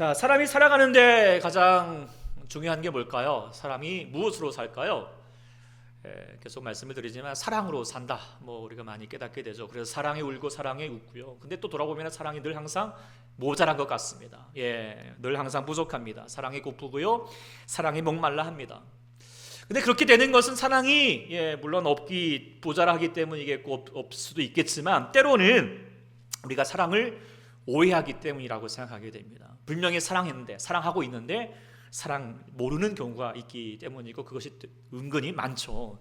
자, 사람이 살아가는데 가장 중요한 게 뭘까요? 사람이 무엇으로 살까요? 계속 말씀을 드리지만 사랑으로 산다. 우리가 많이 깨닫게 되죠. 그래서 사랑이 울고 사랑이 웃고요. 근데 또 돌아보면 사랑이 늘 항상 모자란 것 같습니다. 늘 항상 부족합니다. 사랑이 고프고요. 사랑이 목말라 합니다. 근데 그렇게 되는 것은 사랑이 물론 모자라기 때문이겠고 없을 수도 있겠지만 때로는 우리가 사랑을 오해하기 때문이라고 생각하게 됩니다. 분명히 사랑하고 있는데 사랑 모르는 경우가 있기 때문이고 그것이 은근히 많죠.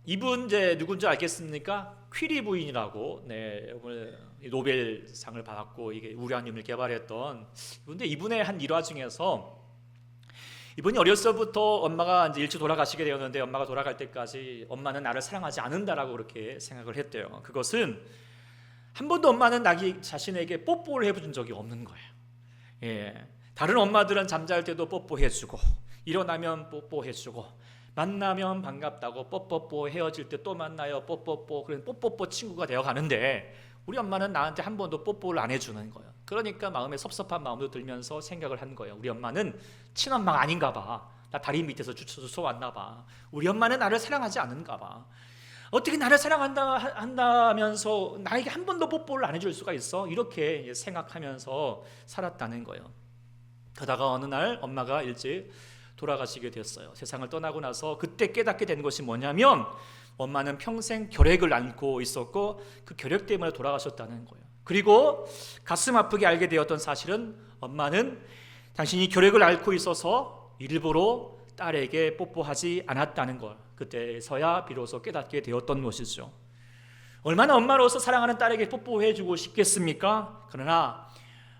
이분 누군지 알겠습니까? 퀴리 부인이라고 오늘 노벨상을 받았고 이게 우라늄을 개발했던 이분인데 이분의 한 일화 중에서 이분이 어렸을 때부터 엄마가 이제 일찍 돌아가시게 되었는데 엄마가 돌아갈 때까지 엄마는 나를 사랑하지 않는다라고 그렇게 생각을 했대요. 그것은 한 번도 엄마는 자신에게 뽀뽀를 해본 적이 없는 거예요. 다른 엄마들은 잠잘 때도 뽀뽀해주고 일어나면 뽀뽀해주고 만나면 반갑다고 뽀뽀뽀 헤어질 때 또 만나요 뽀뽀뽀 그런 뽀뽀뽀 친구가 되어가는데 우리 엄마는 나한테 한 번도 뽀뽀를 안 해주는 거예요. 그러니까 마음에 섭섭한 마음도 들면서 생각을 한 거예요. 우리 엄마는 친엄마가 아닌가 봐. 나 다리 밑에서 주워 왔나 봐. 우리 엄마는 나를 사랑하지 않는가 봐. 어떻게 나를 사랑한다면서 나에게 한 번도 뽀뽀를 안 해줄 수가 있어? 이렇게 생각하면서 살았다는 거예요. 그러다가 어느 날 엄마가 일찍 돌아가시게 됐어요. 세상을 떠나고 나서 그때 깨닫게 된 것이 뭐냐면 엄마는 평생 결핵을 앓고 있었고 그 결핵 때문에 돌아가셨다는 거예요. 그리고 가슴 아프게 알게 되었던 사실은 엄마는 당신이 결핵을 앓고 있어서 일부러 딸에게 뽀뽀하지 않았다는 걸 그때서야 비로소 깨닫게 되었던 것이죠. 얼마나 엄마로서 사랑하는 딸에게 뽀뽀해주고 싶겠습니까? 그러나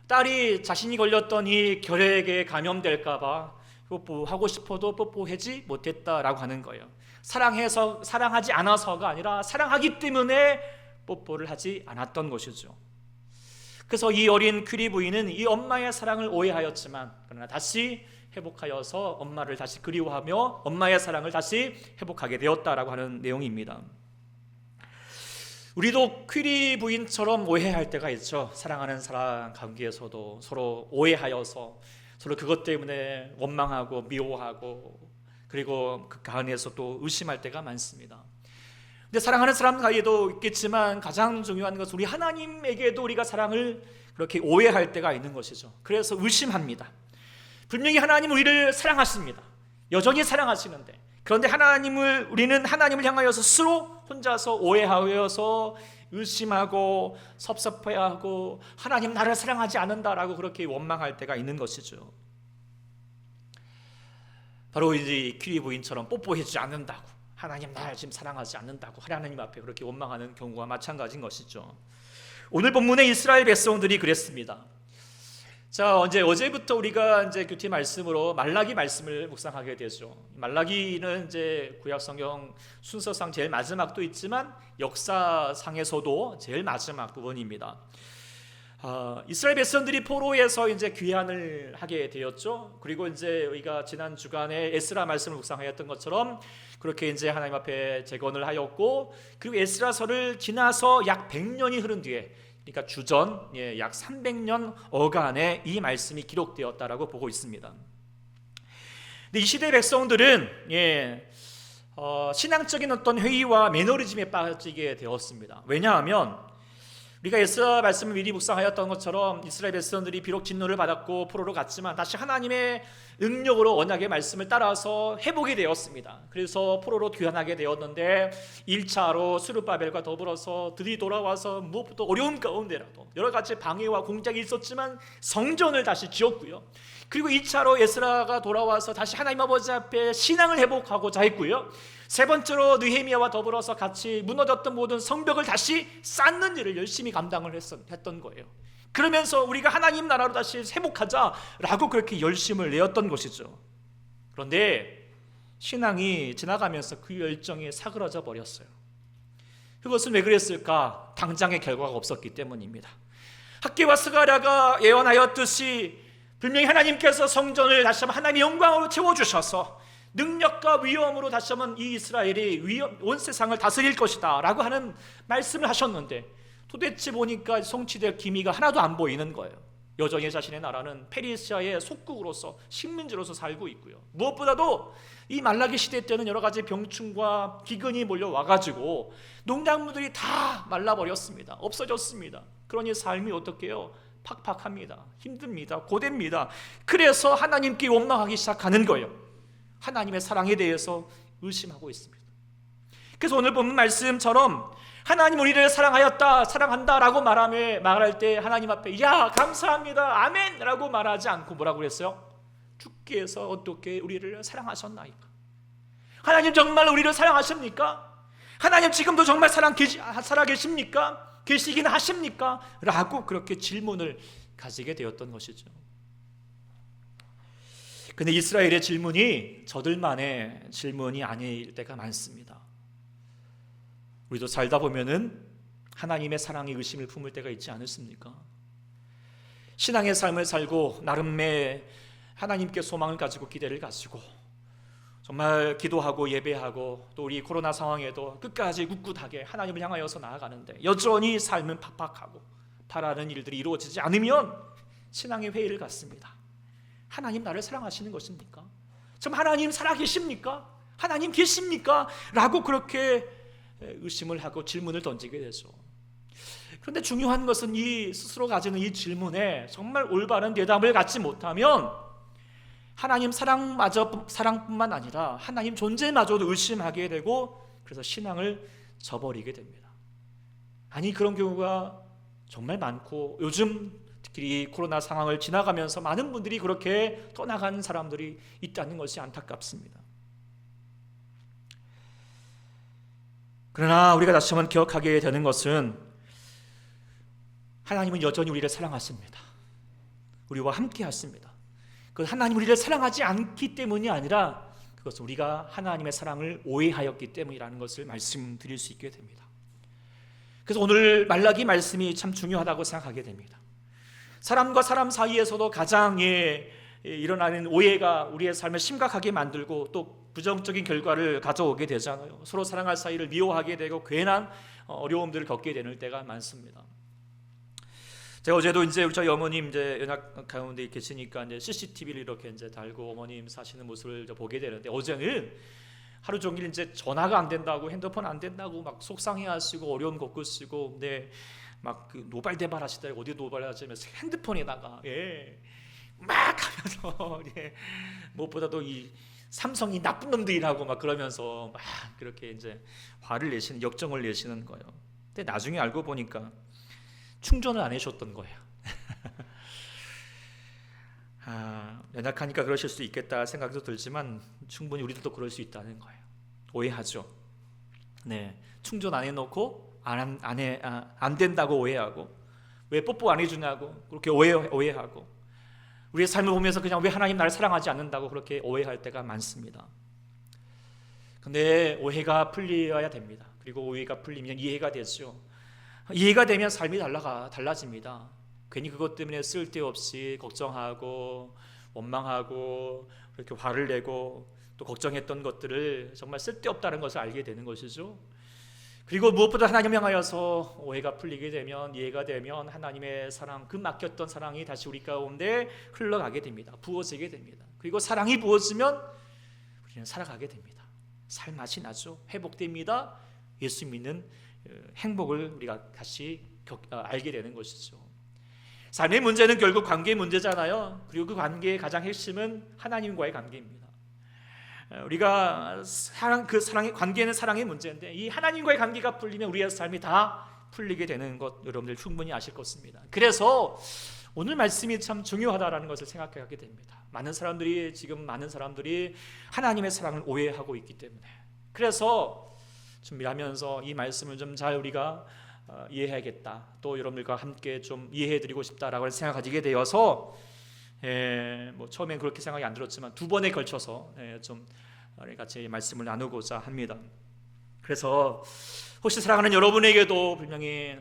딸이 자신이 걸렸던 이 결핵에 감염될까 봐 뽀뽀하고 싶어도 뽀뽀하지 못했다라고 하는 거예요. 사랑하지 않아서가 아니라 사랑하기 때문에 뽀뽀를 하지 않았던 것이죠. 그래서 이 어린 퀴리 부인은 이 엄마의 사랑을 오해하였지만 그러나 다시 회복하여서 엄마를 다시 그리워하며 엄마의 사랑을 다시 회복하게 되었다라고 하는 내용입니다. 우리도 퀴리 부인처럼 오해할 때가 있죠. 사랑하는 사람 관계에서도 서로 오해하여서 서로 그것 때문에 원망하고 미워하고 그리고 그 안에서 또 의심할 때가 많습니다. 근데 사랑하는 사람 사이에도 있겠지만 가장 중요한 것은 우리 하나님에게도 우리가 사랑을 그렇게 오해할 때가 있는 것이죠. 그래서 의심합니다. 분명히 하나님은 우리를 사랑하십니다. 여전히 사랑하시는데 그런데 우리는 하나님을 향하여서 스스로 혼자서 오해하여서 의심하고 섭섭해하고 하나님 나를 사랑하지 않는다라고 그렇게 원망할 때가 있는 것이죠. 바로 이제 퀴리 부인처럼 뽀뽀해주지 않는다고 하나님 나를 지금 사랑하지 않는다고 하나님 앞에 그렇게 원망하는 경우와 마찬가지인 것이죠. 오늘 본문의 이스라엘 백성들이 그랬습니다. 자, 어제부터 우리가 이제 큐티 말씀으로 말라기 말씀을 묵상하게 되죠. 말라기는 이제 구약 성경 순서상 제일 마지막도 있지만 역사상에서도 제일 마지막 부분입니다. 이스라엘 백성들이 포로에서 이제 귀환을 하게 되었죠. 그리고 이제 우리가 지난 주간에 에스라 말씀을 묵상하였던 것처럼 그렇게 이제 하나님 앞에 재건을 하였고 그리고 에스라서를 지나서 약 100년이 흐른 뒤에 그러니까 주전 약 300년 어간에 이 말씀이 기록되었다라고 보고 있습니다. 근데 이 시대 백성들은 신앙적인 어떤 회의와 매너리즘에 빠지게 되었습니다. 왜냐하면 우리가 에스라 말씀을 미리 묵상하였던 것처럼 이스라엘 백성들이 비록 진노를 받았고 포로로 갔지만 다시 하나님의 능력으로 언약의 말씀을 따라서 회복이 되었습니다. 그래서 포로로 귀환하게 되었는데 1차로 스룹바벨과 더불어서 들이 돌아와서 무엇보다 어려운 가운데라도 여러 가지 방해와 공작이 있었지만 성전을 다시 지었고요. 그리고 2차로 에스라가 돌아와서 다시 하나님 아버지 앞에 신앙을 회복하고자 했고요. 세 번째로 느헤미야와 더불어서 같이 무너졌던 모든 성벽을 다시 쌓는 일을 열심히 감당을 했던 거예요. 그러면서 우리가 하나님 나라로 다시 회복하자라고 그렇게 열심을 내었던 것이죠. 그런데 신앙이 지나가면서 그 열정이 사그라져 버렸어요. 그것은 왜 그랬을까? 당장의 결과가 없었기 때문입니다. 학개와 스가랴가 예언하였듯이 분명히 하나님께서 성전을 다시 한번 하나님의 영광으로 채워주셔서 능력과 위엄으로 다시 한번 이 이스라엘이 온 세상을 다스릴 것이다 라고 하는 말씀을 하셨는데 도대체 보니까 성취될 기미가 하나도 안 보이는 거예요. 여전히 자신의 나라는 페르시아의 속국으로서 식민지로서 살고 있고요. 무엇보다도 이 말라기 시대 때는 여러 가지 병충과 기근이 몰려와가지고 농작물들이 다 말라버렸습니다. 없어졌습니다. 그러니 삶이 어떻게요? 팍팍합니다. 힘듭니다. 고됩니다. 그래서 하나님께 원망하기 시작하는 거예요. 하나님의 사랑에 대해서 의심하고 있습니다. 그래서 오늘 본 말씀처럼 하나님 우리를 사랑하였다, 사랑한다 라고 말할 때 하나님 앞에 야 감사합니다 아멘 라고 말하지 않고 뭐라고 그랬어요? 주께서 어떻게 우리를 사랑하셨나이까? 하나님 정말 우리를 사랑하십니까? 하나님 지금도 정말 살아계십니까? 계시긴 하십니까? 라고 그렇게 질문을 가지게 되었던 것이죠. 근데 이스라엘의 질문이 저들만의 질문이 아닐 때가 많습니다. 우리도 살다 보면은 하나님의 사랑에 의심을 품을 때가 있지 않으십니까? 신앙의 삶을 살고 나름의 하나님께 소망을 가지고 기대를 가지고 정말 기도하고 예배하고 또 우리 코로나 상황에도 끝까지 꿋꿋하게 하나님을 향하여서 나아가는데 여전히 삶은 팍팍하고 바라는 일들이 이루어지지 않으면 신앙의 회의를 갖습니다. 하나님 나를 사랑하시는 것입니까? 좀 하나님 살아계십니까? 하나님 계십니까? 라고 그렇게 의심을 하고 질문을 던지게 되죠. 그런데 중요한 것은 이 스스로 가지는 이 질문에 정말 올바른 대답을 갖지 못하면 하나님 사랑뿐만 아니라 하나님 존재마저도 의심하게 되고 그래서 신앙을 저버리게 됩니다. 아니 그런 경우가 정말 많고 요즘 특히 이 코로나 상황을 지나가면서 많은 분들이 그렇게 떠나간 사람들이 있다는 것이 안타깝습니다. 그러나 우리가 다시 한번 기억하게 되는 것은 하나님은 여전히 우리를 사랑하십니다. 우리와 함께 하십니다. 그 하나님 우리를 사랑하지 않기 때문이 아니라 그것은 우리가 하나님의 사랑을 오해하였기 때문이라는 것을 말씀드릴 수 있게 됩니다. 그래서 오늘 말라기 말씀이 참 중요하다고 생각하게 됩니다. 사람과 사람 사이에서도 가장 일어나는 오해가 우리의 삶을 심각하게 만들고 또 부정적인 결과를 가져오게 되잖아요. 서로 사랑할 사이를 미워하게 되고 괜한 어려움들을 겪게 되는 때가 많습니다. 제가 어제도 이제 저희 어머님 이제 연약 가운데 계시니까 이제 CCTV를 이렇게 이제 달고 어머님 사시는 모습을 보게 되는데 어제는 하루 종일 이제 전화가 안 된다고 핸드폰 안 된다고 막 속상해하시고 어려움 겪으시고 근데 막 그 노발대발 하시다가 어디 노발하시면서 핸드폰에다가 막 하면서 무엇보다도 이 삼성이 나쁜 놈들이라고 막 그러면서 막 그렇게 이제 화를 내시는 역정을 내시는 거예요. 근데 나중에 알고 보니까 충전을 안 해줬던 거예요. 연약하니까 그러실 수 있겠다 생각도 들지만 충분히 우리들도 그럴 수 있다는 거예요. 오해하죠. 네, 충전 안 해놓고 안 된다고 오해하고 왜 뽀뽀 안 해주냐고 그렇게 오해하고 우리의 삶을 보면서 그냥 왜 하나님 나를 사랑하지 않는다고 그렇게 오해할 때가 많습니다. 근데 오해가 풀려야 됩니다. 그리고 오해가 풀리면 이해가 되죠. 이해가 되면 삶이 달라집니다. 괜히 그것 때문에 쓸데없이 걱정하고 원망하고 그렇게 화를 내고 또 걱정했던 것들을 정말 쓸데없다는 것을 알게 되는 것이죠. 그리고 무엇보다 하나님 향하여서 오해가 풀리게 되면 이해가 되면 하나님의 사랑, 그 막혔던 사랑이 다시 우리 가운데 흘러가게 됩니다. 부어지게 됩니다. 그리고 사랑이 부어지면 우리는 살아가게 됩니다. 살맛이 나죠. 회복됩니다. 예수 믿는 행복을 우리가 다시 알게 되는 것이죠. 삶의 문제는 결국 관계의 문제잖아요. 그리고 그 관계의 가장 핵심은 하나님과의 관계입니다. 우리가 사랑의 관계는 사랑의 문제인데 이 하나님과의 관계가 풀리면 우리의 삶이 다 풀리게 되는 것 여러분들 충분히 아실 것입니다. 그래서 오늘 말씀이 참 중요하다라는 것을 생각하게 됩니다. 많은 사람들이 하나님의 사랑을 오해하고 있기 때문에 그래서 준비하면서 이 말씀을 좀 잘 우리가 이해해야겠다. 또 여러분들과 함께 좀 이해해드리고 싶다라고 생각하게 되어서 뭐 처음엔 그렇게 생각이 안 들었지만 두 번에 걸쳐서 좀 같이 말씀을 나누고자 합니다. 그래서 혹시 사랑하는 여러분에게도 분명히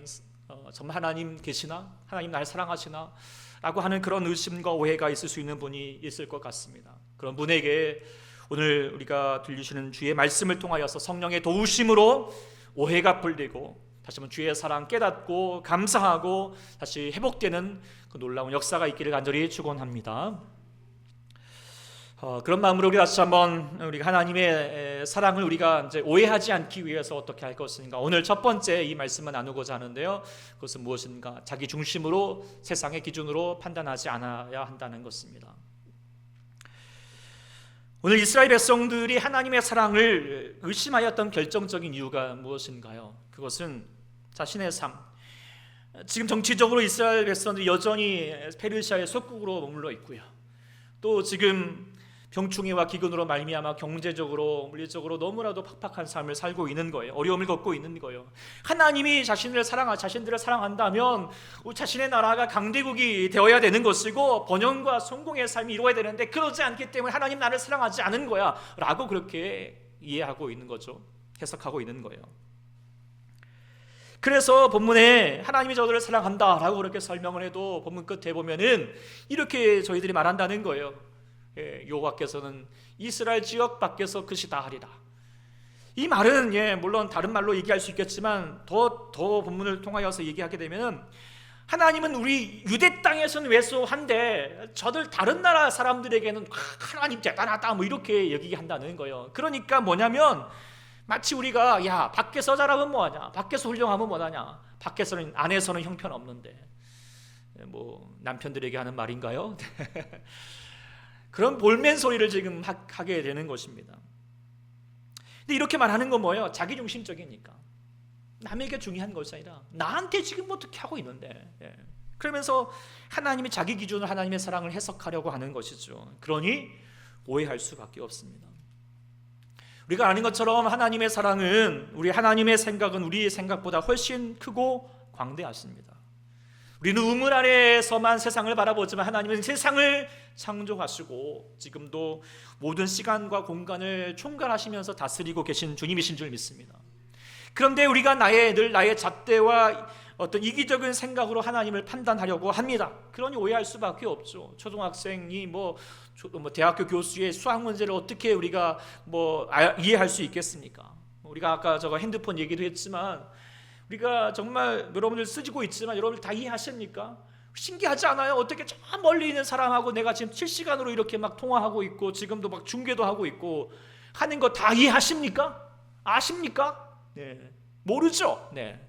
정말 하나님 계시나? 하나님 날 사랑하시나? 라고 하는 그런 의심과 오해가 있을 수 있는 분이 있을 것 같습니다. 그런 분에게 오늘 우리가 들리시는 주의 말씀을 통하여서 성령의 도우심으로 오해가 풀리고 다시 한번 주의 사랑 깨닫고 감사하고 다시 회복되는 그 놀라운 역사가 있기를 간절히 축원합니다. 그런 마음으로 우리 다시 한번 우리가 하나님의 사랑을 우리가 이제 오해하지 않기 위해서 어떻게 할 것인가, 오늘 첫 번째 이 말씀을 나누고자 하는데요. 그것은 무엇인가? 자기 중심으로 세상의 기준으로 판단하지 않아야 한다는 것입니다. 오늘 이스라엘 백성들이 하나님의 사랑을 의심하였던 결정적인 이유가 무엇인가요? 그것은 자신의 삶, 지금 정치적으로 이스라엘 백성들이 여전히 페르시아의 속국으로 머물러 있고요, 또 지금 병충해와 기근으로 말미암아 경제적으로 물리적으로 너무나도 팍팍한 삶을 살고 있는 거예요. 어려움을 겪고 있는 거예요. 하나님이 자신들을 사랑한다면 자신의 나라가 강대국이 되어야 되는 것이고 번영과 성공의 삶이 이루어야 되는데, 그러지 않기 때문에 하나님 나를 사랑하지 않은 거야 라고 그렇게 이해하고 있는 거죠. 해석하고 있는 거예요. 그래서 본문에 하나님이 저들을 사랑한다라고 그렇게 설명을 해도 본문 끝에 보면은 이렇게 저희들이 말한다는 거예요. 여호와께서는 이스라엘 지역 밖에서 크시다 하리라. 이 말은 물론 다른 말로 얘기할 수 있겠지만 더 본문을 통하여서 얘기하게 되면 하나님은 우리 유대 땅에서는 왜소한데 저들 다른 나라 사람들에게는 하나님 대단하다 뭐 이렇게 얘기한다는 거예요. 그러니까 뭐냐면 마치 우리가 야 밖에서 잘하면 뭐하냐, 밖에서 훌륭하면 뭐하냐, 밖에서는 안에서는 형편없는데, 뭐 남편들에게 하는 말인가요? 그런 볼멘 소리를 지금 하게 되는 것입니다. 근데 이렇게 말하는 건 뭐예요? 자기중심적이니까. 남에게 중요한 것이 아니라 나한테 지금 어떻게 하고 있는데, 그러면서 하나님의 자기 기준으로 하나님의 사랑을 해석하려고 하는 것이죠. 그러니 오해할 수밖에 없습니다. 우리가 아는 것처럼 하나님의 사랑은, 우리 하나님의 생각은 우리의 생각보다 훨씬 크고 광대하십니다. 우리는 우물 아래에서만 세상을 바라보지만 하나님은 세상을 창조하시고 지금도 모든 시간과 공간을 총괄하시면서 다스리고 계신 주님이신 줄 믿습니다. 그런데 우리가 나의 잣대와 어떤 이기적인 생각으로 하나님을 판단하려고 합니다. 그러니 오해할 수밖에 없죠. 초등학생이 대학교 교수의 수학 문제를 어떻게 우리가 이해할 수 있겠습니까? 우리가 아까 핸드폰 얘기도 했지만 우리가 정말 여러분들 쓰고 있지만 여러분들 다 이해하십니까? 신기하지 않아요? 어떻게 저 멀리 있는 사람하고 내가 지금 실시간으로 이렇게 막 통화하고 있고 지금도 막 중계도 하고 있고 하는 거 다 이해하십니까? 아십니까? 네. 모르죠? 네.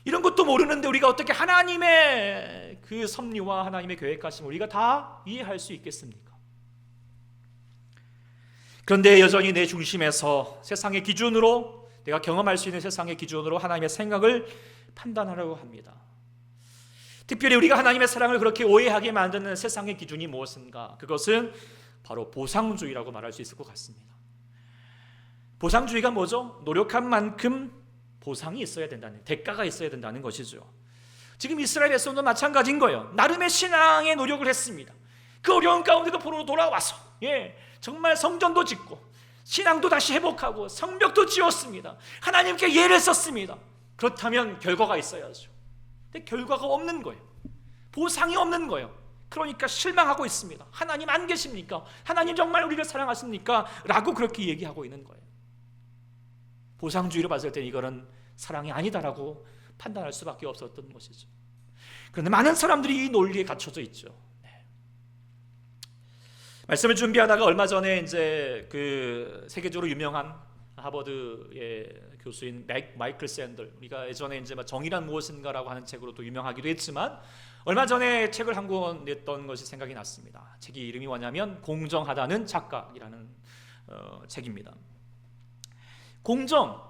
이런 것도 모르는데 우리가 어떻게 하나님의 그 섭리와 하나님의 계획하심을 우리가 다 이해할 수 있겠습니까? 그런데 여전히 내 중심에서 세상의 기준으로, 내가 경험할 수 있는 세상의 기준으로 하나님의 생각을 판단하려고 합니다. 특별히 우리가 하나님의 사랑을 그렇게 오해하게 만드는 세상의 기준이 무엇인가? 그것은 바로 보상주의라고 말할 수 있을 것 같습니다. 보상주의가 뭐죠? 노력한 만큼 보상이 있어야 된다는, 대가가 있어야 된다는 것이죠. 지금 이스라엘 백성도 마찬가지인 거예요. 나름의 신앙의 노력을 했습니다. 그 어려운 가운데도 포로로 돌아와서 정말 성전도 짓고 신앙도 다시 회복하고 성벽도 지었습니다. 하나님께 예를 썼습니다. 그렇다면 결과가 있어야죠. 근데 결과가 없는 거예요. 보상이 없는 거예요. 그러니까 실망하고 있습니다. 하나님 안 계십니까? 하나님 정말 우리를 사랑하십니까? 라고 그렇게 얘기하고 있는 거예요. 보상주의로 봤을 때 이거는 사랑이 아니다라고 판단할 수밖에 없었던 것이죠. 그런데 많은 사람들이 이 논리에 갇혀져 있죠. 말씀을 준비하다가 얼마 전에 이제 그 세계적으로 유명한 하버드의 교수인 마이클 샌들, 우리가 예전에 이제 정의란 무엇인가라고 하는 책으로도 유명하기도 했지만 얼마 전에 책을 한 권 냈던 것이 생각이 났습니다. 책이 이름이 뭐냐면 공정하다는 착각이라는 책입니다. 공정,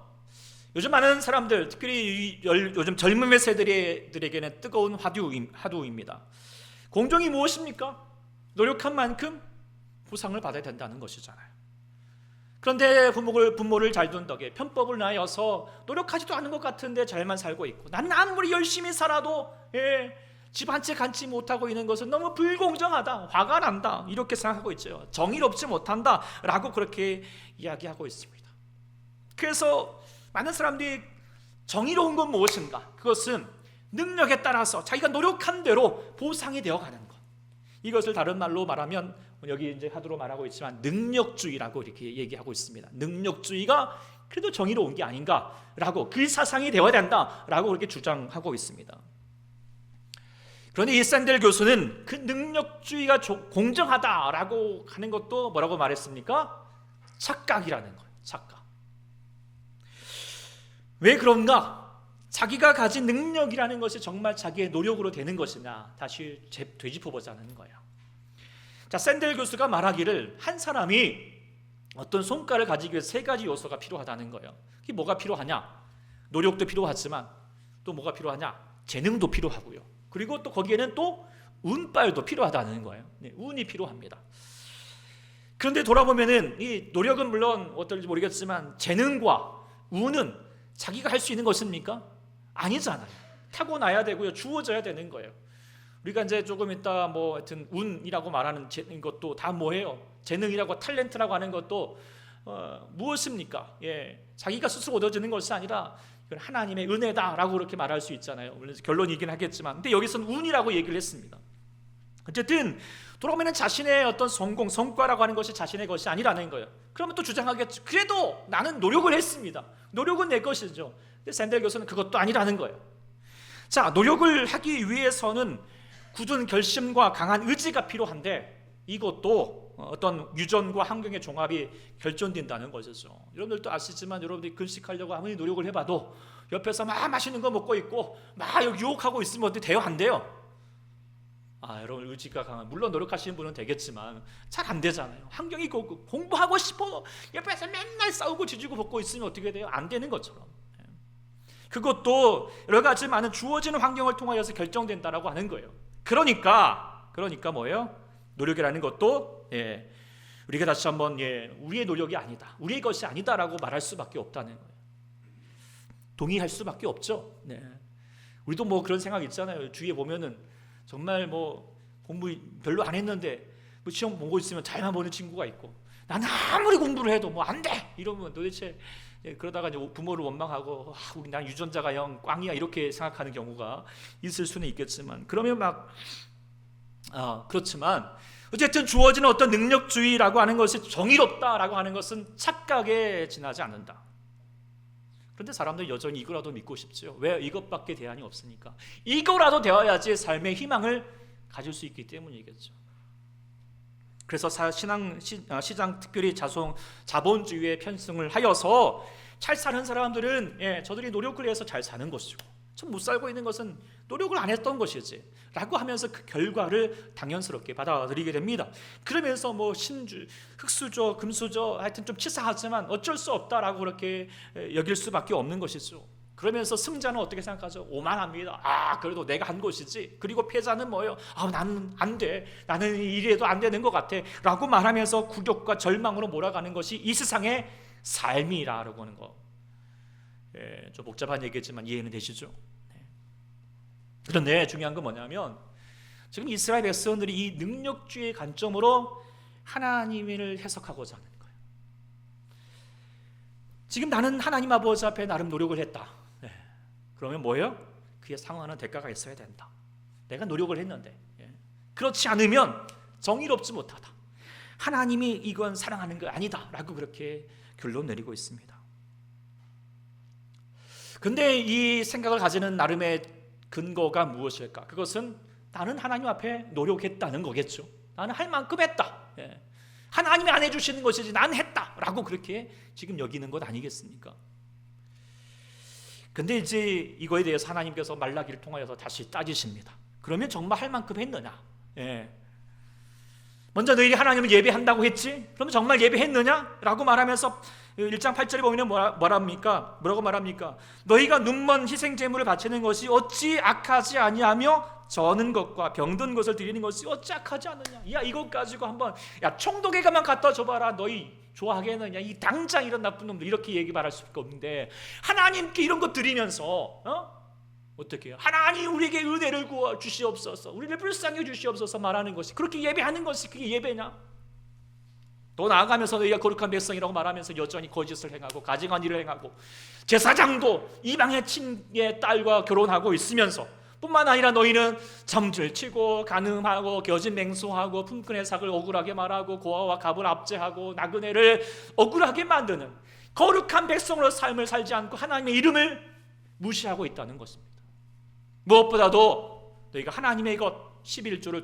요즘 많은 사람들, 특별히 요즘 젊은 세대들에게는 뜨거운 화두입니다. 공정이 무엇입니까? 노력한 만큼 보상을 받아야 된다는 것이잖아요. 그런데 부모를 잘 둔 덕에 편법을 나여서 노력하지도 않은 것 같은데 잘만 살고 있고, 나는 아무리 열심히 살아도 집 한 채 갖지 못하고 있는 것은 너무 불공정하다, 화가 난다, 이렇게 생각하고 있죠. 정의롭지 못한다 라고 그렇게 이야기하고 있습니다. 그래서 많은 사람들이 정의로운 건 무엇인가? 그것은 능력에 따라서 자기가 노력한 대로 보상이 되어가는 것. 이것을 다른 말로 말하면 여기 이제 하도로 말하고 있지만 능력주의라고 이렇게 얘기하고 있습니다. 능력주의가 그래도 정의로운 게 아닌가라고, 그 사상이 되어야 된다라고 그렇게 주장하고 있습니다. 그런데 이 샌델 교수는 그 능력주의가 공정하다라고 하는 것도 뭐라고 말했습니까? 착각이라는 거예요. 착각. 왜 그런가? 자기가 가진 능력이라는 것이 정말 자기의 노력으로 되는 것이냐, 다시 되짚어보자는 거예요. 자, 샌델 교수가 말하기를 한 사람이 어떤 성과를 가지기 위해 세 가지 요소가 필요하다는 거예요. 그게 뭐가 필요하냐? 노력도 필요하지만 또 뭐가 필요하냐? 재능도 필요하고요. 그리고 또 거기에는 또 운빨도 필요하다는 거예요. 네, 운이 필요합니다. 그런데 돌아보면은 이 노력은 물론 어떨지 모르겠지만 재능과 운은 자기가 할 수 있는 것입니까? 아니잖아요. 타고나야 되고요, 주어져야 되는 거예요. 우리가 이제 조금 이따 뭐 하여튼 운이라고 말하는 것도 다 뭐예요? 재능이라고 탤런트라고 하는 것도 무엇입니까? 예, 자기가 스스로 얻어지는 것이 아니라 이건 하나님의 은혜다라고 그렇게 말할 수 있잖아요. 물론 결론이긴 하겠지만, 근데 여기서는 운이라고 얘기를 했습니다. 어쨌든 돌아오면 자신의 어떤 성공, 성과라고 하는 것이 자신의 것이 아니라는 거예요. 그러면 또 주장하겠죠. 그래도 나는 노력을 했습니다. 노력은 내 것이죠. 근데 샌델 교수는 그것도 아니라는 거예요. 자, 노력을 하기 위해서는 굳은 결심과 강한 의지가 필요한데 이것도 어떤 유전과 환경의 종합이 결정된다는 것이죠. 여러분들도 아시지만 여러분들이 근식하려고 아무리 노력을 해봐도 옆에서 막 맛있는 거 먹고 있고 막 유혹하고 있으면 어떻게 돼요? 안 돼요? 여러분 의지가 강한, 물론 노력하시는 분은 되겠지만 잘 안 되잖아요. 환경이 공부하고 싶어 옆에서 맨날 싸우고 지지고 볶고 있으면 어떻게 돼요? 안 되는 것처럼. 그것도 여러 가지 많은 주어지는 환경을 통하여서 결정된다라고 하는 거예요. 그러니까 뭐예요? 노력이라는 것도 우리가 다시 한번 우리의 노력이 아니다, 우리의 것이 아니다라고 말할 수밖에 없다는 거예요. 동의할 수밖에 없죠. 우리도 뭐 그런 생각 있잖아요. 주위에 보면은 정말 뭐 공부 별로 안 했는데 뭐 시험 보고 있으면 잘만 보는 친구가 있고, 나는 아무리 공부를 해도 뭐 안 돼 이러면 도대체 그러다가 이제 부모를 원망하고 우리 난 유전자가 영 꽝이야 이렇게 생각하는 경우가 있을 수는 있겠지만, 그러면 막 그렇지만 어쨌든 주어지는 어떤 능력주의라고 하는 것이 정의롭다라고 하는 것은 착각에 지나지 않는다. 그런데 사람들은 여전히 이거라도 믿고 싶죠. 왜? 이것밖에 대안이 없으니까. 이거라도 되어야지 삶의 희망을 가질 수 있기 때문이겠죠. 그래서 시장 특별히 자본주의에 편승을 하여서 잘 사는 사람들은 저들이 노력을 해서 잘 사는 것이고, 좀 못 살고 있는 것은 노력을 안 했던 것이지 라고 하면서 그 결과를 당연스럽게 받아들이게 됩니다. 그러면서 뭐 흙수저, 금수저 하여튼 좀 치사하지만 어쩔 수 없다라고 그렇게 여길 수밖에 없는 것이죠. 그러면서 승자는 어떻게 생각하죠? 오만합니다. 그래도 내가 한 것이지. 그리고 패자는 뭐예요? 나는 안 돼, 나는 이래도 안 되는 것 같아 라고 말하면서 굴욕과 절망으로 몰아가는 것이 이 세상의 삶이라고 하는 거. 좀 복잡한 얘기지만 이해는 되시죠? 그런데 중요한 건 뭐냐면 지금 이스라엘 백성들이 이 능력주의 관점으로 하나님을 해석하고자 하는 거예요. 지금 나는 하나님 아버지 앞에 나름 노력을 했다. 그러면 뭐예요? 그에 상응하는 대가가 있어야 된다. 내가 노력을 했는데 그렇지 않으면 정의롭지 못하다. 하나님이 이건 사랑하는 거 아니다 라고 그렇게 결론 내리고 있습니다. 근데 이 생각을 가지는 나름의 근거가 무엇일까? 그것은 나는 하나님 앞에 노력했다는 거겠죠. 나는 할 만큼 했다. 하나님이 안 해주시는 것이지 난 했다 라고 그렇게 지금 여기는 것 아니겠습니까? 근데 이제 이거에 대해서 하나님께서 말라기를 통하여서 다시 따지십니다. 그러면 정말 할 만큼 했느냐? 먼저 너희들이 하나님을 예배한다고 했지? 그러면 정말 예배했느냐? 라고 말하면서 1장 8절에 보면 뭐라고 말합니까? 너희가 눈먼 희생제물을 바치는 것이 어찌 악하지 아니하며 저는 것과 병든 것을 드리는 것이 어찌 악하지 않느냐? 야, 이것 가지고 한번 총독에게만 갖다 줘봐라. 너희 좋아하겠느냐? 이 당장 이런 나쁜 놈들, 이렇게 얘기 말할 수밖에 없는데 하나님께 이런 것 드리면서 어떻게 해요? 하나님 우리에게 은혜를 구워 주시옵소서, 우리를 불쌍히 주시옵소서 말하는 것이, 그렇게 예배하는 것이 그게 예배냐? 또 나아가면서 너희가 거룩한 백성이라고 말하면서 여전히 거짓을 행하고 가증한 일을 행하고 제사장도 이방의 친의 딸과 결혼하고 있으면서 뿐만 아니라 너희는 점줄 치고 간음하고 겨진 맹수하고 품꾼의 삭을 억울하게 말하고 고아와 갑을 압제하고 나그네를 억울하게 만드는 거룩한 백성으로 삶을 살지 않고 하나님의 이름을 무시하고 있다는 것입니다. 무엇보다도 너희가 하나님의 것 11조를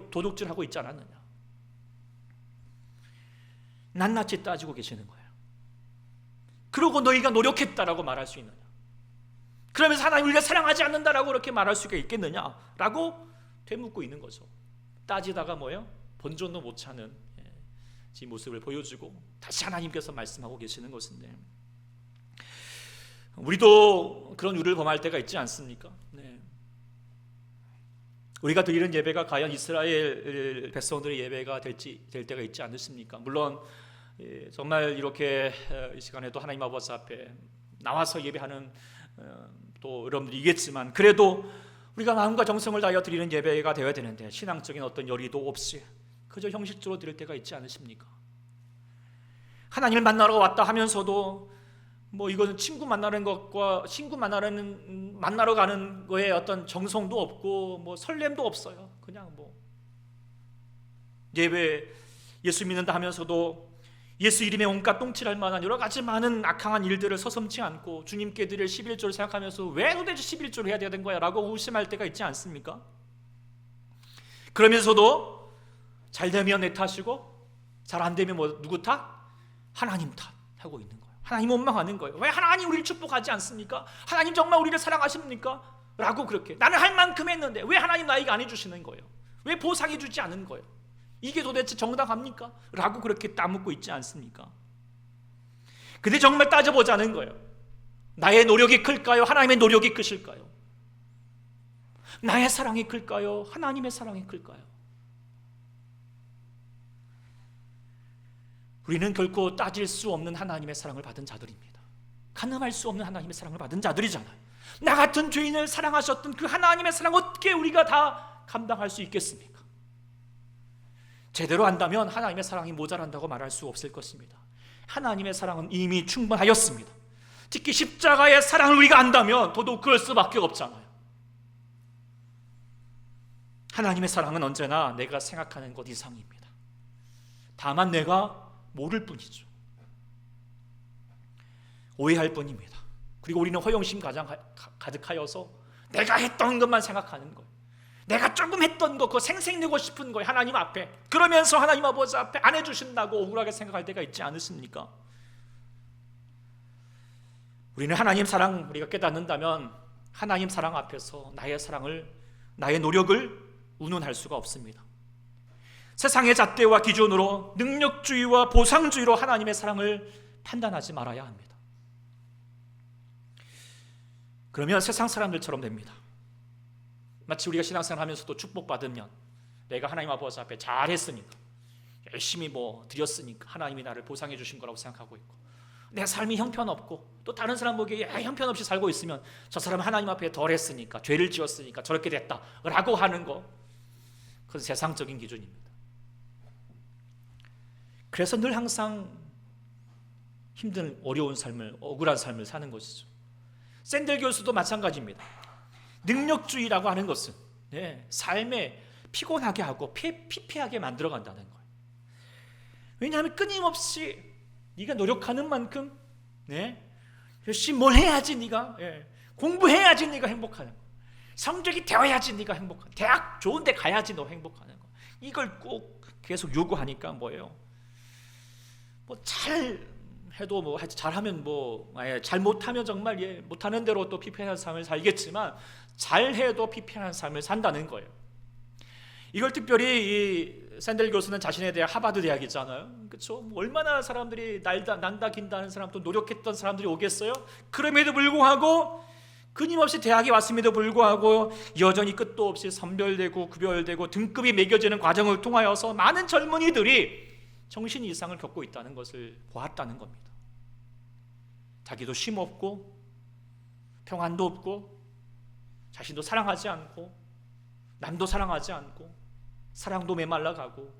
도둑질하고 있지 않았느냐. 낱낱이 따지고 계시는 거예요. 그러고 너희가 노력했다라고 말할 수 있느냐. 그러면서 하나님 우리가 사랑하지 않는다라고 그렇게 말할 수가 있겠느냐라고 되묻고 있는 거죠. 따지다가 뭐예요? 본전도 못 차는 이 모습을 보여주고 다시 하나님께서 말씀하고 계시는 것인데, 우리도 그런 유를 범할 때가 있지 않습니까? 네. 우리가 드리는 예배가 과연 이스라엘 백성들의 예배가 될 때가 있지 않으십니까? 물론 정말 이렇게 이 시간에도 하나님 아버지 앞에 나와서 예배하는 또 여러분들이 있겠지만, 그래도 우리가 마음과 정성을 다하여 드리는 예배가 되어야 되는데 신앙적인 어떤 열의도 없이 그저 형식적으로 드릴 때가 있지 않으십니까? 하나님을 만나러 왔다 하면서도 뭐 이거는 친구 만나러 가는 거에 어떤 정성도 없고 뭐 설렘도 없어요. 그냥 뭐 예배 예수 믿는다 하면서도 예수 이름에 온갖 똥칠할 만한 여러 가지 많은 악한 일들을 서슴지 않고 주님께 드릴 11조를 생각하면서 왜 도대체 11조를 해야 되는 거야? 라고 의심할 때가 있지 않습니까? 그러면서도 잘 되면 내 탓이고 잘 안 되면 뭐 누구 탓? 하나님 탓하고 있는 거예요. 하나님 원망하는 거예요. 왜 하나님 우리를 축복하지 않습니까? 하나님 정말 우리를 사랑하십니까? 라고 그렇게 나는 할 만큼 했는데 왜 하나님 나에게 안 해주시는 거예요? 왜 보상해 주지 않은 거예요? 이게 도대체 정당합니까? 라고 그렇게 따묻고 있지 않습니까? 근데 정말 따져보자는 거예요. 나의 노력이 클까요? 하나님의 노력이 크실까요? 나의 사랑이 클까요? 하나님의 사랑이 클까요? 우리는 결코 따질 수 없는 하나님의 사랑을 받은 자들입니다. 가늠할 수 없는 하나님의 사랑을 받은 자들이잖아요. 나 같은 죄인을 사랑하셨던 그 하나님의 사랑 어떻게 우리가 다 감당할 수 있겠습니까? 제대로 한다면 하나님의 사랑이 모자란다고 말할 수 없을 것입니다. 하나님의 사랑은 이미 충분하였습니다. 특히 십자가의 사랑을 우리가 안다면 더더욱 그럴 수밖에 없잖아요. 하나님의 사랑은 언제나 내가 생각하는 것 이상입니다. 다만 내가 모를 뿐이죠. 오해할 뿐입니다. 그리고 우리는 허영심 가득하여서 내가 했던 것만 생각하는 거예요. 내가 조금 했던 거 그거 생색내고 싶은 거예요. 하나님 앞에. 그러면서 하나님 아버지 앞에 안 해주신다고 억울하게 생각할 때가 있지 않으십니까? 우리는 하나님 사랑 우리가 깨닫는다면 하나님 사랑 앞에서 나의 노력을 운운할 수가 없습니다. 세상의 잣대와 기준으로 능력주의와 보상주의로 하나님의 사랑을 판단하지 말아야 합니다. 그러면 세상 사람들처럼 됩니다. 마치 우리가 신앙생활 하면서도 축복받으면 내가 하나님 아버지 앞에 잘했으니까 열심히 드렸으니까 하나님이 나를 보상해 주신 거라고 생각하고 있고, 내 삶이 형편없고 또 다른 사람 보기에 형편없이 살고 있으면 저 사람은 하나님 앞에 덜 했으니까 죄를 지었으니까 저렇게 됐다 라고 하는 거, 그건 세상적인 기준입니다. 그래서 늘 항상 힘든 어려운 삶을, 억울한 삶을 사는 것이죠. 샌들 교수도 마찬가지입니다. 능력주의라고 하는 것은 삶에 피곤하게 하고 피폐하게 만들어간다는 거예요. 왜냐하면 끊임없이 네가 노력하는 만큼 열심히 뭘 해야지 네가 공부해야지 네가 행복하는 거예요. 성적이 되어야지 네가 행복하는 거예요. 대학 좋은 데 가야지 너 행복하는 거예요. 이걸 꼭 계속 요구하니까 뭐예요? 잘 해도 잘하면 잘 못하면 정말 못하는 대로 또 피폐한 삶을 살겠지만 잘해도 피폐한 삶을 산다는 거예요. 이걸 특별히 이 샌들 교수는 자신에 대해 하버드 대학이잖아요. 그렇죠? 얼마나 사람들이 난다 긴다 하는 사람, 또 노력했던 사람들이 오겠어요? 그럼에도 불구하고 끊임없이 대학에 왔음에도 불구하고 여전히 끝도 없이 선별되고 구별되고 등급이 매겨지는 과정을 통하여서 많은 젊은이들이 정신 이상을 겪고 있다는 것을 보았다는 겁니다. 자기도 쉼 없고 평안도 없고 자신도 사랑하지 않고 남도 사랑하지 않고 사랑도 메말라가고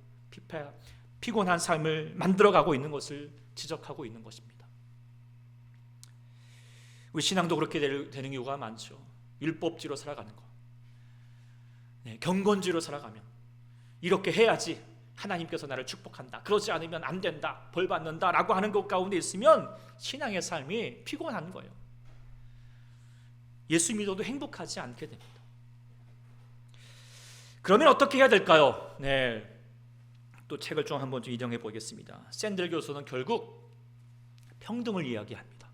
피곤한 삶을 만들어가고 있는 것을 지적하고 있는 것입니다. 우리 신앙도 그렇게 되는 이유가 많죠. 율법주의로 살아가는 거, 경건주의로 살아가면 이렇게 해야지 하나님께서 나를 축복한다, 그러지 않으면 안 된다, 벌 받는다 라고 하는 것 가운데 있으면 신앙의 삶이 피곤한 거예요. 예수 믿어도 행복하지 않게 됩니다. 그러면 어떻게 해야 될까요? 또 책을 좀 한번 좀 인용해 보겠습니다. 샌들 교수는 결국 평등을 이야기합니다.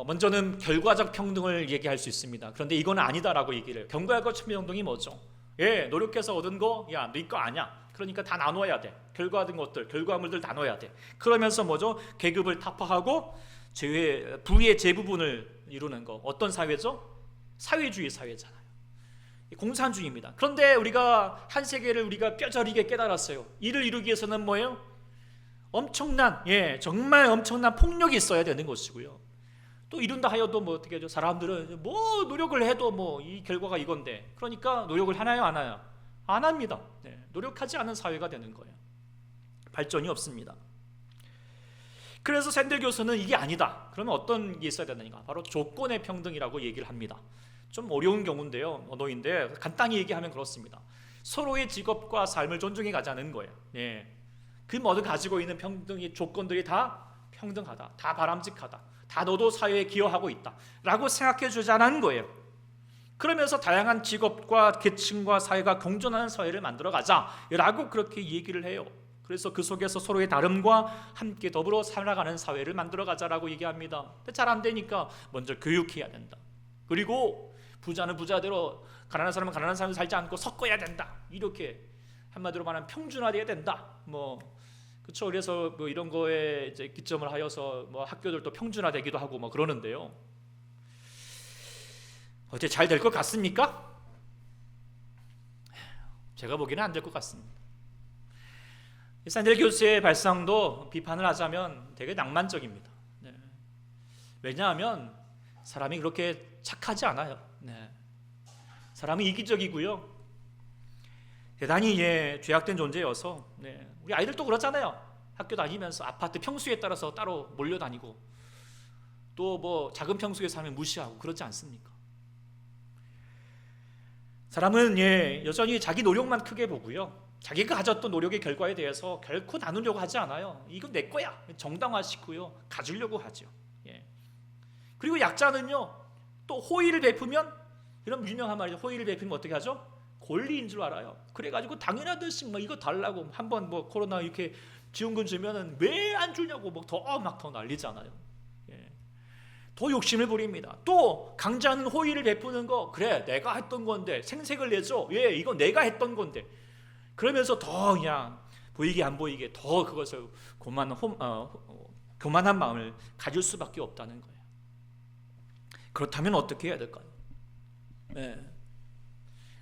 먼저는 결과적 평등을 얘기할 수 있습니다. 그런데 이건 아니다라고 얘기를 해요. 결과적 평등이 뭐죠? 노력해서 얻은 거, 네 거 아니야. 그러니까 다 나눠야 돼. 결과된 것들, 결과물들 나눠야 돼. 그러면서 뭐죠? 계급을 타파하고 부의 제부분을 이루는 거. 어떤 사회죠? 사회주의 사회잖아요. 공산주의입니다. 그런데 우리가 한 세계를 우리가 뼈저리게 깨달았어요. 이를 이루기 위해서는 뭐예요? 정말 엄청난 폭력이 있어야 되는 것이고요. 또 이룬다 하여도 뭐 어떻게 하죠? 사람들은 뭐 노력을 해도 뭐 이 결과가 이건데, 그러니까 노력을 하나요, 안 하나요? 안 합니다. 노력하지 않은 사회가 되는 거예요. 발전이 없습니다. 그래서 샌들 교수는 이게 아니다. 그러면 어떤 게 있어야 되느냐? 바로 조건의 평등이라고 얘기를 합니다. 좀 어려운 경우인데요, 언어인데 간단히 얘기하면 그렇습니다. 서로의 직업과 삶을 존중해 가자는 거예요. 그 모두 가지고 있는 평등의 조건들이 다 평등하다, 다 바람직하다, 다 너도 사회에 기여하고 있다 라고 생각해 주자는 거예요. 그러면서 다양한 직업과 계층과 사회가 공존하는 사회를 만들어 가자라고 그렇게 얘기를 해요. 그래서 그 속에서 서로의 다름과 함께 더불어 살아가는 사회를 만들어 가자라고 얘기합니다. 근데 잘 안 되니까 먼저 교육해야 된다. 그리고 부자는 부자대로, 가난한 사람은 가난한 사람을 살지 않고 섞어야 된다. 이렇게 한마디로 말하면 평준화돼야 된다. 그렇죠. 그래서 뭐 이런 거에 이제 기점을 하여서 뭐 학교들도 평준화되기도 하고 뭐 그러는데요. 어째 잘 될 것 같습니까? 제가 보기에는 안 될 것 같습니다. 샌들 교수의 발상도 비판을 하자면 되게 낭만적입니다. 왜냐하면 사람이 그렇게 착하지 않아요. 사람이 이기적이고요, 대단히 죄악된 존재여서 우리 아이들도 그렇잖아요. 학교 다니면서 아파트 평수에 따라서 따로 몰려다니고 또 뭐 작은 평수에 살면 무시하고 그러지 않습니까? 사람은 여전히 자기 노력만 크게 보고요, 자기가 가졌던 노력의 결과에 대해서 결코 나누려고 하지 않아요. 이건 내 거야 정당화시키고요, 가지려고 하죠. 그리고 약자는요, 또 호의를 베푸면, 이런 유명한 말이죠. 호의를 베푸면 어떻게 하죠? 권리인 줄 알아요. 그래가지고 당연하듯이 뭐 이거 달라고, 한번 뭐 코로나 이렇게 지원금 주면은 왜 안 주냐고 막 더 난리잖아요. 더 욕심을 부립니다. 또 강자는 호의를 베푸는 거, 그래 내가 했던 건데 생색을 내죠. 이거 내가 했던 건데, 그러면서 더 그냥 보이게 안 보이게 더 그것을 교만한 마음을 가질 수밖에 없다는 거예요. 그렇다면 어떻게 해야 될까요?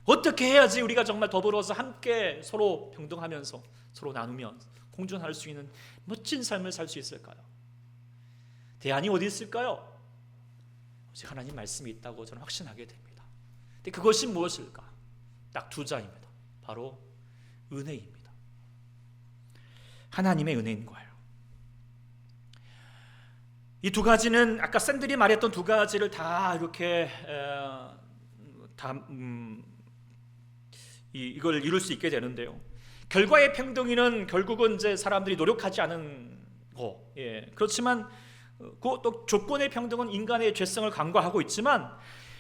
어떻게 해야지 우리가 정말 더불어서 함께 서로 평등하면서 서로 나누면 공존할 수 있는 멋진 삶을 살 수 있을까요? 대안이 어디 있을까요? 오직 하나님 말씀이 있다고 저는 확신하게 됩니다. 근데 그것이 무엇일까? 딱 두 자입니다. 바로 은혜입니다. 하나님의 은혜인 거예요. 이 두 가지는 아까 샌들이 말했던 두 가지를 다 이렇게 이걸 이룰 수 있게 되는데요. 결과의 평등이는 결국은 이제 사람들이 노력하지 않은 거. 그렇지만 또 조건의 평등은 인간의 죄성을 간과하고 있지만,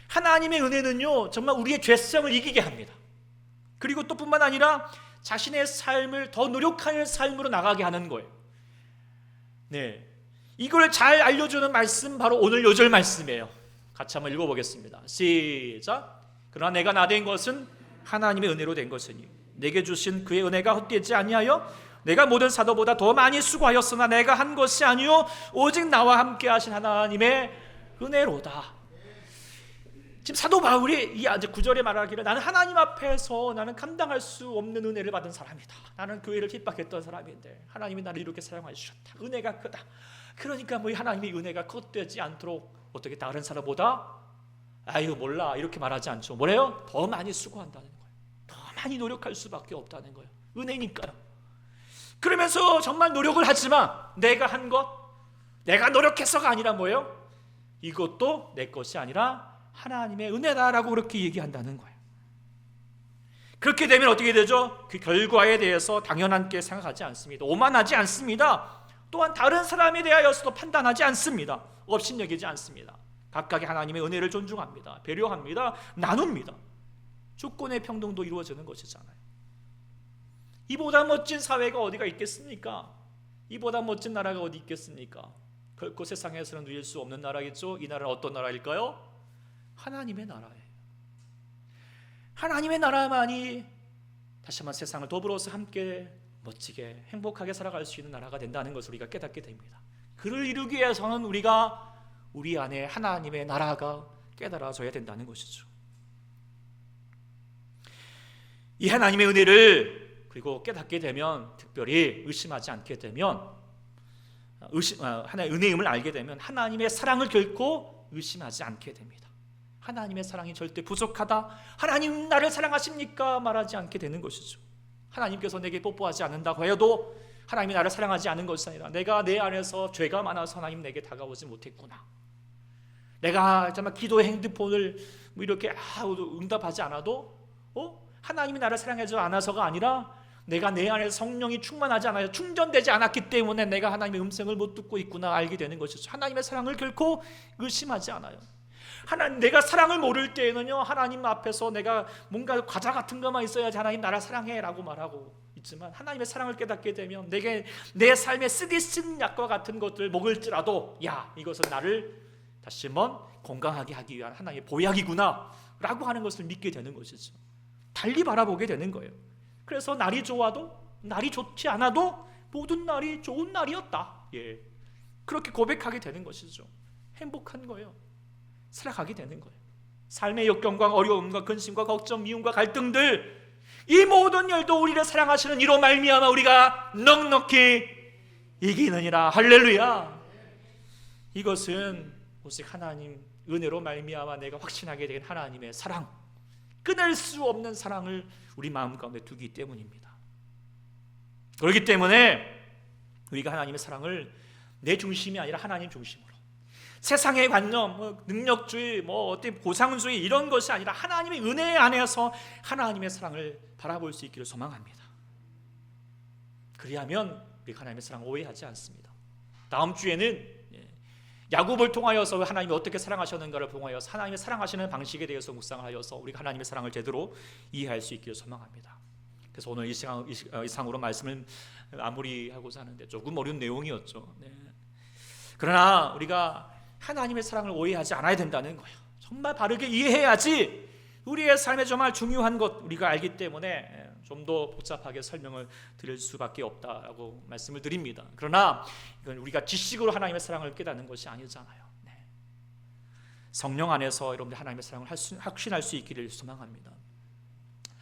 하나님의 은혜는요 정말 우리의 죄성을 이기게 합니다. 그리고 또 뿐만 아니라 자신의 삶을 더 노력하는 삶으로 나가게 하는 거예요. 이걸 잘 알려주는 말씀, 바로 오늘 요절 말씀이에요. 같이 한번 읽어보겠습니다. 시작. 그러나 내가 나 된 것은 하나님의 은혜로 된 것이니 내게 주신 그의 은혜가 헛되지 아니하여 내가 모든 사도보다 더 많이 수고하였으나 내가 한 것이 아니요 오직 나와 함께 하신 하나님의 은혜로다. 지금 사도 바울이 이 9절에 말하기를, 나는 하나님 앞에서 나는 감당할 수 없는 은혜를 받은 사람이다. 나는 교회를 핍박했던 사람인데 하나님이 나를 이렇게 사용해 주셨다. 은혜가 크다. 그러니까 뭐 하나님의 은혜가 헛되지 않도록 어떻게 다른 사람보다 아유 몰라 이렇게 말하지 않죠. 뭐래요? 더 많이 수고한다는 거예요. 더 많이 노력할 수밖에 없다는 거예요. 은혜니까요. 그러면서 정말 노력을 하지만 내가 한 것, 내가 노력해서가 아니라 뭐예요? 이것도 내 것이 아니라 하나님의 은혜다라고 그렇게 얘기한다는 거예요. 그렇게 되면 어떻게 되죠? 그 결과에 대해서 당연하게 생각하지 않습니다. 오만하지 않습니다. 또한 다른 사람에 대하여서도 판단하지 않습니다. 업신여기지 않습니다. 각각의 하나님의 은혜를 존중합니다. 배려합니다. 나눕니다. 주권의 평등도 이루어지는 것이잖아요. 이보다 멋진 사회가 어디가 있겠습니까? 이보다 멋진 나라가 어디 있겠습니까? 결코 세상에서는 누릴 수 없는 나라겠죠. 이 나라는 어떤 나라일까요? 하나님의 나라예요. 하나님의 나라만이 다시 한번 세상을 더불어서 함께 멋지게 행복하게 살아갈 수 있는 나라가 된다는 것을 우리가 깨닫게 됩니다. 그를 이루기 위해서는 우리가 우리 안에 하나님의 나라가 깨달아져야 된다는 것이죠. 이 하나님의 은혜를 그리고 깨닫게 되면, 특별히 의심하지 않게 되면, 하나님의 은혜임을 알게 되면 하나님의 사랑을 결코 의심하지 않게 됩니다. 하나님의 사랑이 절대 부족하다, 하나님 나를 사랑하십니까? 말하지 않게 되는 것이죠. 하나님께서 내게 뽀뽀하지 않는다고 해도 하나님이 나를 사랑하지 않은 것이 아니라 내가 내 안에서 죄가 많아서 하나님 내게 다가오지 못했구나, 내가 정말 기도의 핸드폰을 이렇게 응답하지 않아도 하나님이 나를 사랑하지 않아서가 아니라 내가 내 안에 성령이 충만하지 않아요, 충전되지 않았기 때문에 내가 하나님의 음성을 못 듣고 있구나 알게 되는 것이죠. 하나님의 사랑을 결코 의심하지 않아요. 내가 사랑을 모를 때에는요, 하나님 앞에서 내가 뭔가 과자 같은 것만 있어야지 하나님 나를 사랑해 라고 말하고 있지만, 하나님의 사랑을 깨닫게 되면 내게 내 삶에 쓰기 쓴 약과 같은 것들을 먹을지라도 이것은 나를 다시 한번 건강하게 하기 위한 하나님의 보약이구나 라고 하는 것을 믿게 되는 것이죠. 달리 바라보게 되는 거예요. 그래서 날이 좋아도 날이 좋지 않아도 모든 날이 좋은 날이었다, 그렇게 고백하게 되는 것이죠. 행복한 거예요. 살아가게 되는 거예요. 삶의 역경과 어려움과 근심과 걱정, 미움과 갈등들, 이 모든 일도 우리를 사랑하시는 이로 말미암아 우리가 넉넉히 이기느니라. 할렐루야. 이것은 오직 하나님 은혜로 말미암아 내가 확신하게 된 하나님의 사랑, 끊을 수 없는 사랑을 우리 마음 가운데 두기 때문입니다. 그렇기 때문에 우리가 하나님의 사랑을 내 중심이 아니라 하나님 중심으로, 세상의 관념, 능력주의, 어떤 보상주의 이런 것이 아니라 하나님의 은혜 안에서 하나님의 사랑을 바라볼 수 있기를 소망합니다. 그리하면 우리가 하나님의 사랑을 오해하지 않습니다. 다음 주에는 야곱을 통하여서 하나님이 어떻게 사랑하셨는가를 통하여서 하나님의 사랑하시는 방식에 대해서 묵상하여서 우리가 하나님의 사랑을 제대로 이해할 수 있기를 소망합니다. 그래서 오늘 이상으로 말씀을 마무리하고자 하는데 조금 어려운 내용이었죠. 그러나 우리가 하나님의 사랑을 오해하지 않아야 된다는 거예요. 정말 바르게 이해해야지 우리의 삶에 정말 중요한 것 우리가 알기 때문에 좀 더 복잡하게 설명을 드릴 수밖에 없다라고 말씀을 드립니다. 그러나 이건 우리가 지식으로 하나님의 사랑을 깨닫는 것이 아니잖아요. 성령 안에서 여러분들 하나님의 사랑을 확신할 수 있기를 소망합니다.